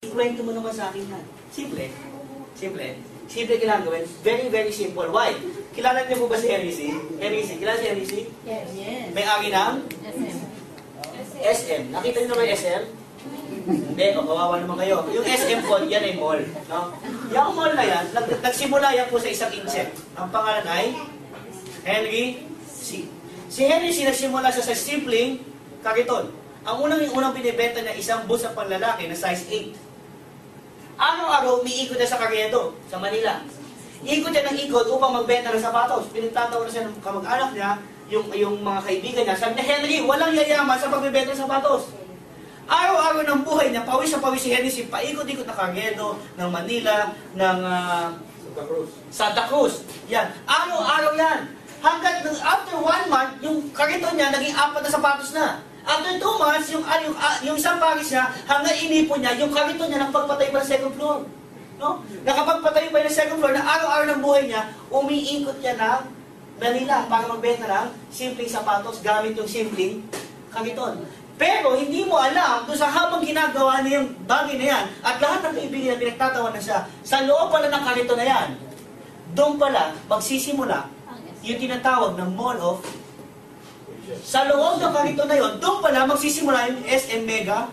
ikwento mo naman sa akin yan. Simple. Simple. Simple kailangan gawin. Very, very simple. Why? Kilala niyo po ba si Henry C? Henry C. Kilala si Henry C? Yes. May-ari ng? SM. SM. Nakita niyo naman yung SM? Hindi, kawawa naman kayo. Yung SM po, yan ay mall. No? Yung mall na yan, nagsimula yan po sa isang insect. Ang pangalan ay Henry C. Si Henry C nagsimula sa simpleng kariton. Ang unang binibenta niya isang bus sa panlalaki na size 8. Araw-araw umiikot na sa Carriedo, sa Manila. Ikot siya ng ikot upang magbenta ng sapatos. Pinagtatawa na siya ng kamag-anak niya, yung mga kaibigan niya. Sabi niya, Henry, walang yayaman sa pagbibenta ng sapatos. Araw-araw ng buhay niya, pawis na pawis si Henry, paikot-ikot na Carriedo, ng Manila, ng Santa Cruz. Yan. Araw-araw yan. Hanggang after 1 month, yung kariton niya naging 4 na sapatos na. After 2 months, yung isang paris niya, hanggang inipon niya, yung kariton niya nagpagpatay pa ng second floor. No? Nakapagpatay pa ng second floor na araw-araw ng buhay niya, umiikot niya ng Manila para magbenta ng simpleng sapatos gamit yung simpleng kariton. Pero hindi mo alam kung sa habang ginagawa niya yung bagay na yan at lahat ng kaibigan na pinagtatawa na siya, sa loob pala ng kariton na yan, doon pala magsisimula yung tinatawag ng Mall of. Sa loob ng kariton na yun, doon pala magsisimula yung SM Mega.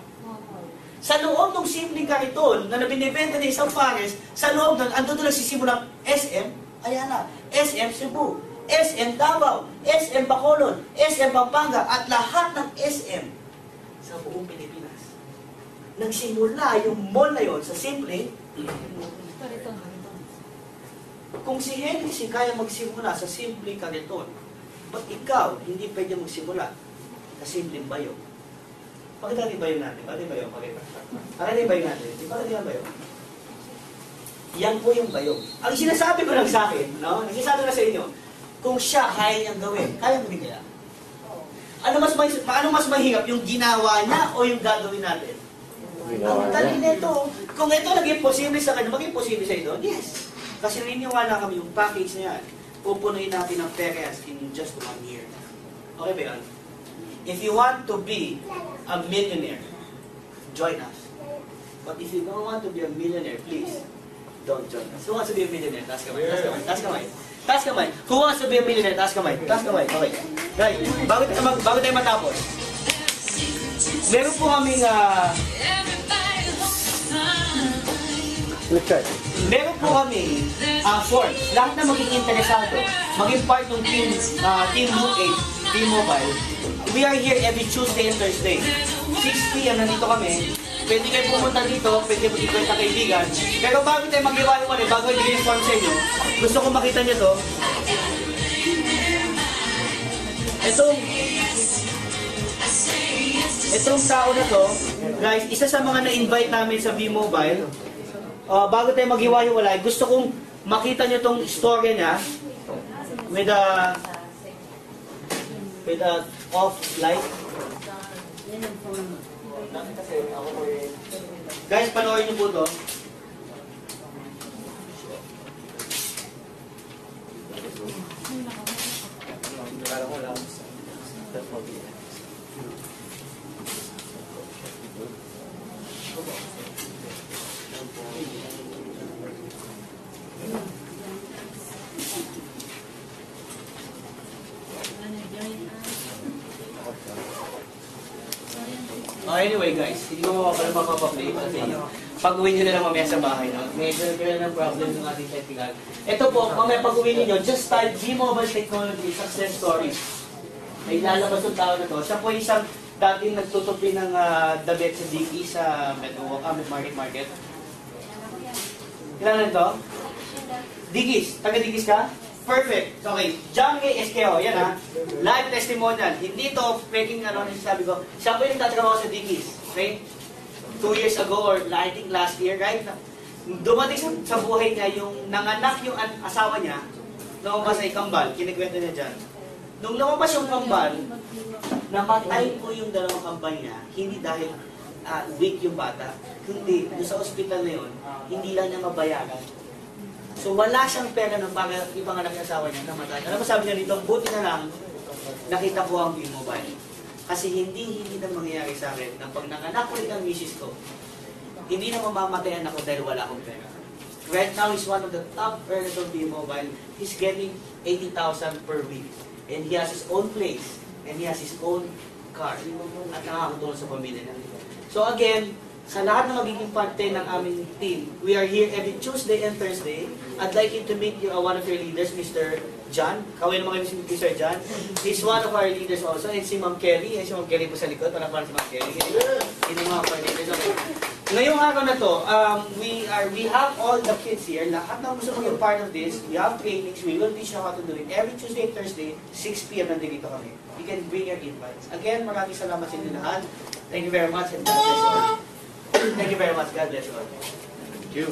Sa loob ng simpleng kariton na binibenta ng isang pares, sa loob ng, andun doon nagsisimula SM Ayala, SM Cebu, SM Davao, SM Bacolod, SM Pampanga, at lahat ng SM sa buong Pilipinas. Nagsimula yung mall na yon sa simpleng kariton. Kung si Henry si kaya magsimula sa simpleng kariton, ba't ikaw hindi pwede magsimula sa simpleng bayo? Pakita natin bayo natin. Pakita natin bayo. Pakita natin bayo natin. Pakita natin bayo. Yan po yung bayo. Ang sinasabi ko lang sa akin, no? Nagsasabi ko na sa inyo, kung siya kaya niyang gawin, kaya mo din kaya? Ano mas mahirap, yung ginawa niya o yung gagawin natin? Ang dali nito. Kung ito naging posible sa kanya, maging posible sa ito? Yes. Kasi naniniwala kami yung package na yan, pupunuin natin ng peres in just 1 year. Okay ba yan? If you want to be a millionaire, join us. But if you don't want to be a millionaire, please, don't join us. Who wants to be a millionaire? Taas kamay. Taas kamay. Taas kamay. Who wants to be a millionaire? Taas kamay. Taas kamay. Okay. Right. Bago tayo matapos, meron po kaming meron po kami form. Lahat na maging interesado, maging part ng Team Loop 8, Team Mobile. We are here every Tuesday and Thursday. 6 p.m. nandito kami. Pwede kayo pumunta dito, pwede kayo mag-ikwenta kaibigan. Pero bago tayo mag-iwalay, bago ibigay yung form sa inyo, gusto ko makita nyo to. Itong tao na to, guys, isa sa mga na-invite namin sa V-Mobile. Bago tayo maghiwa-hiwalay, gusto kong makita nyo tong story niya with a off light. Guys, panoorin nyo po to. Anyway guys, hindi ko mapaplay pa sa inyo. Pag-uwi nyo na lang mamaya sa bahay, no? Medyo nagkaroon ng problem ng ating technical. Ito po, mamaya pag-uwi nyo, just type V-Mobile Technology Success Stories. May lalabas yung tao na to. Siya po isang dating nagtutupi ng damit sa Diki sa Market. Kailan ito? Digis. Taga-Digis ka? Perfect. Okay. John Gay Esqueo. Yan ha. Live testimonial. Hindi ito faking sabi ko. Siya po yung nagtatrabaho sa Digis. Okay? 2 years ago or I think last year, right? Dumating sa buhay niya yung nanganak yung asawa niya, lumabas ay kambal. Kinikwento niya dyan. Nung lumabas yung kambal, namatay po yung dalawang kambal niya. Hindi dahil weak yung bata. Kundi, doon sa ospital na yun, hindi lang niya mabayaran. So wala siyang pera ng ipanganak ng asawa niya, namatay. Alam mo sabi niya dito, buti na lang, nakita ko ang V-Mobile. Kasi hindi na mangyayari sa akin na pag nanganak ulit ang misis ko, hindi na mamamatayan ako dahil wala akong pera. Right now, he's one of the top earners of T-Mobile. He's getting 80,000 per week. And he has his own place. And he has his own car. At nakakatulong sa pamilya niya. So again, sa lahat na magiging parte ng aming team, we are here every Tuesday and Thursday. I'd like you to meet one of your leaders, Mr. John. Kawin naman kayo si Mr. John. He's one of our leaders also. And si Ma'am Kelly. Si Ma'am Kelly po sa likod. Wala pa si Ma'am Kelly. Yun ang mga coordinators. Okay. Ngayong araw na to, we have all the kids here. Lahat ng gusto maging part of this, we have trainings. We will teach you how to do it. Every Tuesday and Thursday, 6 p.m. nandito kami. You can bring your invites. Again, maraming salamat sa inyo lahat. Thank you very much and God bless you all. Thank you very much. God bless you all. Thank you.